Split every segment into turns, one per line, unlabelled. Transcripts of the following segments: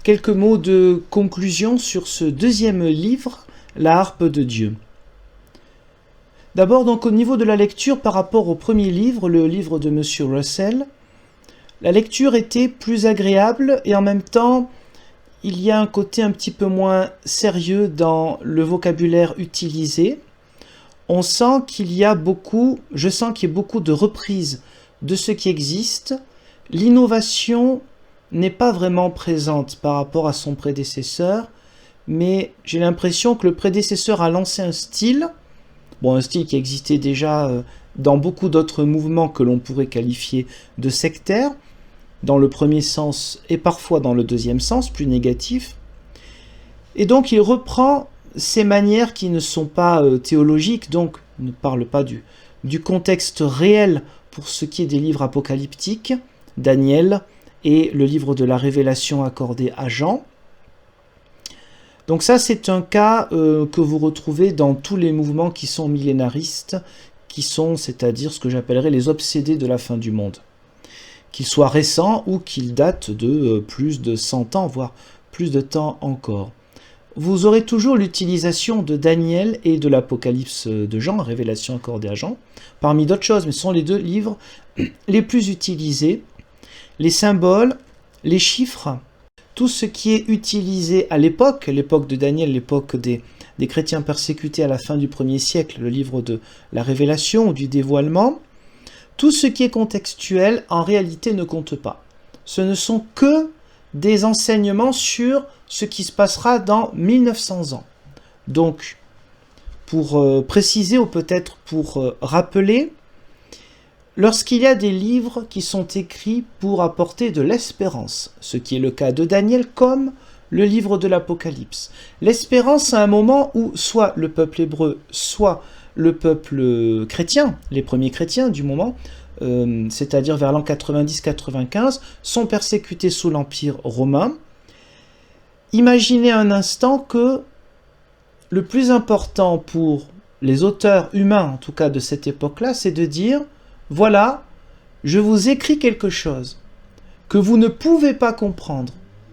quelques mots de conclusion sur ce deuxième livre, La Harpe de Dieu. D'abord, donc, au niveau de la lecture par rapport au premier livre, le livre de M. Russell, la lecture était plus agréable et en même temps, il y a un côté un petit peu moins sérieux dans le vocabulaire utilisé. On sent qu'il y a beaucoup, je sens qu'il y a beaucoup de reprises de ce qui existe. L'innovation n'est pas vraiment présente par rapport à son prédécesseur, mais j'ai l'impression que le prédécesseur a lancé un style, un style qui existait déjà dans beaucoup d'autres mouvements que l'on pourrait qualifier de sectaires, dans le premier sens et parfois dans le deuxième sens, plus négatif. Et donc il reprend ces manières qui ne sont pas théologiques, donc ne parle pas du contexte réel pour ce qui est des livres apocalyptiques, Daniel et le livre de la Révélation accordé à Jean. Donc ça, c'est un cas que vous retrouvez dans tous les mouvements qui sont millénaristes, qui sont, c'est-à-dire ce que j'appellerais les obsédés de la fin du monde. Qu'ils soient récents ou qu'ils datent de plus de 100 ans, voire plus de temps encore. Vous aurez toujours l'utilisation de Daniel et de l'Apocalypse de Jean, Révélation accordée à Jean, parmi d'autres choses, mais ce sont les deux livres les plus utilisés. Les symboles, les chiffres, tout ce qui est utilisé à l'époque de Daniel, l'époque des chrétiens persécutés à la fin du 1er siècle, le livre de la Révélation ou du dévoilement, tout ce qui est contextuel, en réalité, ne compte pas. Ce ne sont que des enseignements sur ce qui se passera dans 1900 ans. Donc, pour préciser ou peut-être pour rappeler, lorsqu'il y a des livres qui sont écrits pour apporter de l'espérance, ce qui est le cas de Daniel comme le livre de l'Apocalypse. L'espérance à un moment où soit le peuple hébreu, soit le peuple chrétien, les premiers chrétiens du moment, c'est-à-dire vers l'an 90-95, sont persécutés sous l'Empire romain. Imaginez un instant que le plus important pour les auteurs humains, en tout cas de cette époque-là, c'est de dire « Voilà, je vous écris quelque chose que vous ne pouvez pas comprendre,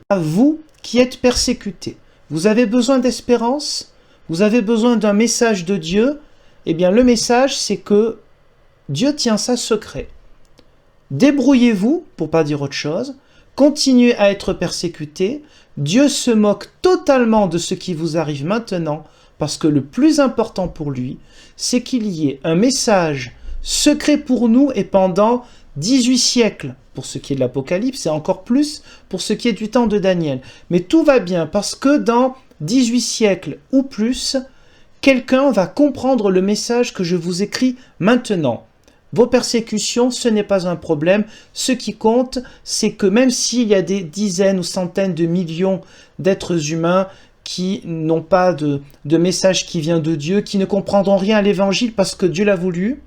à vous qui êtes persécutés. Vous avez besoin d'espérance, vous avez besoin d'un message de Dieu. Eh bien, le message, c'est que Dieu tient ça secret. Débrouillez-vous, pour pas dire autre chose, continuez à être persécutés. Dieu se moque totalement de ce qui vous arrive maintenant, parce que le plus important pour lui, c'est qu'il y ait un message secret pour nous et pendant 18 siècles, pour ce qui est de l'Apocalypse, et encore plus pour ce qui est du temps de Daniel. Mais tout va bien, parce que dans 18 siècles ou plus, quelqu'un va comprendre le message que je vous écris maintenant. Vos persécutions, ce n'est pas un problème. Ce qui compte, c'est que même s'il y a des dizaines ou centaines de millions d'êtres humains qui n'ont pas de message qui vient de Dieu, qui ne comprendront rien à l'évangile parce que Dieu l'a voulu,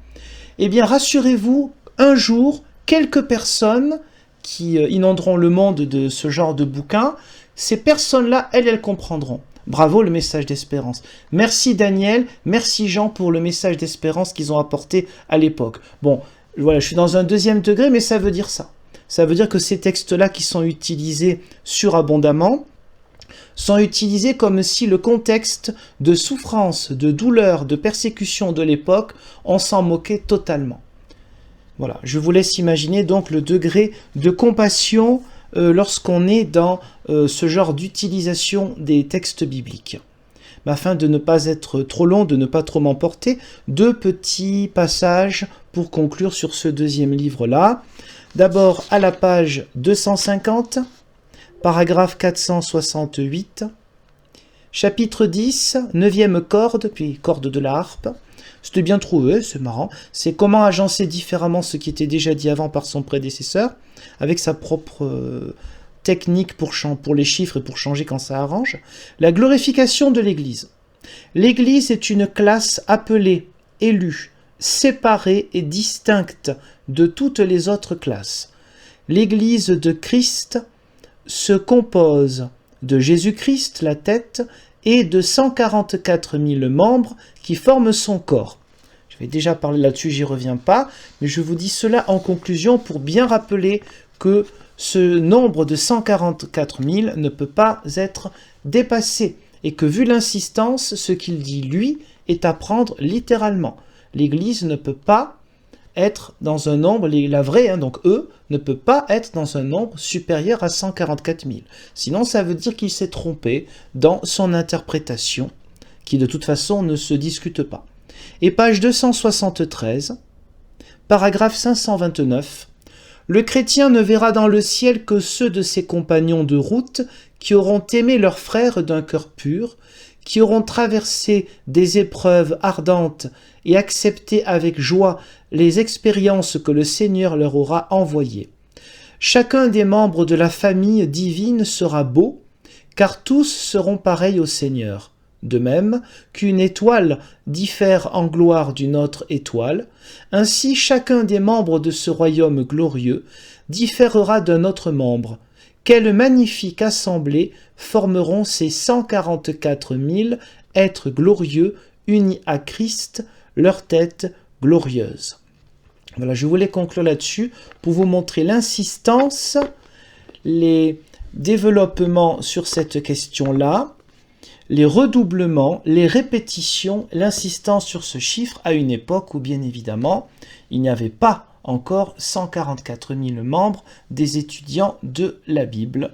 eh bien rassurez-vous, un jour, quelques personnes qui inonderont le monde de ce genre de bouquins, ces personnes-là, elles comprendront. Bravo le message d'espérance. Merci Daniel, merci Jean pour le message d'espérance qu'ils ont apporté à l'époque. Bon, voilà, je suis dans un deuxième degré, mais ça veut dire ça. Ça veut dire que ces textes-là qui sont utilisés surabondamment sont utilisés comme si le contexte de souffrance, de douleur, de persécution de l'époque, on s'en moquait totalement. Voilà, je vous laisse imaginer donc le degré de compassion lorsqu'on est dans ce genre d'utilisation des textes bibliques. Mais afin de ne pas être trop long, de ne pas trop m'emporter, deux petits passages pour conclure sur ce deuxième livre-là. D'abord à la page 250, paragraphe 468, chapitre 10, 9e corde, puis corde de la harpe. C'était bien trouvé, c'est marrant. C'est comment agencer différemment ce qui était déjà dit avant par son prédécesseur, avec sa propre technique pour les chiffres et pour changer quand ça arrange. La glorification de l'Église. L'Église est une classe appelée, élue, séparée et distincte de toutes les autres classes. L'Église de Christ se compose de Jésus-Christ, la tête, et de 144 000 membres qui forment son corps. Je vais déjà parler là-dessus, j'y reviens pas, mais je vous dis cela en conclusion pour bien rappeler que ce nombre de 144 000 ne peut pas être dépassé, et que vu l'insistance, ce qu'il dit lui est à prendre littéralement. L'Église ne peut pas être dans un nombre, la vraie, donc eux, ne peut pas être dans un nombre supérieur à 144 000. Sinon, ça veut dire qu'il s'est trompé dans son interprétation, qui de toute façon ne se discute pas. Et page 273, paragraphe 529, le chrétien ne verra dans le ciel que ceux de ses compagnons de route qui auront aimé leurs frères d'un cœur pur, qui auront traversé des épreuves ardentes et accepté avec joie les expériences que le Seigneur leur aura envoyées. Chacun des membres de la famille divine sera beau, car tous seront pareils au Seigneur. De même qu'une étoile diffère en gloire d'une autre étoile, ainsi chacun des membres de ce royaume glorieux différera d'un autre membre. Quelle magnifique assemblée formeront ces 144 000 êtres glorieux unis à Christ, leur tête glorieuse. Voilà, je voulais conclure là-dessus pour vous montrer l'insistance, les développements sur cette question-là, les redoublements, les répétitions, l'insistance sur ce chiffre à une époque où, bien évidemment, il n'y avait pas encore 144 000 membres des étudiants de la Bible.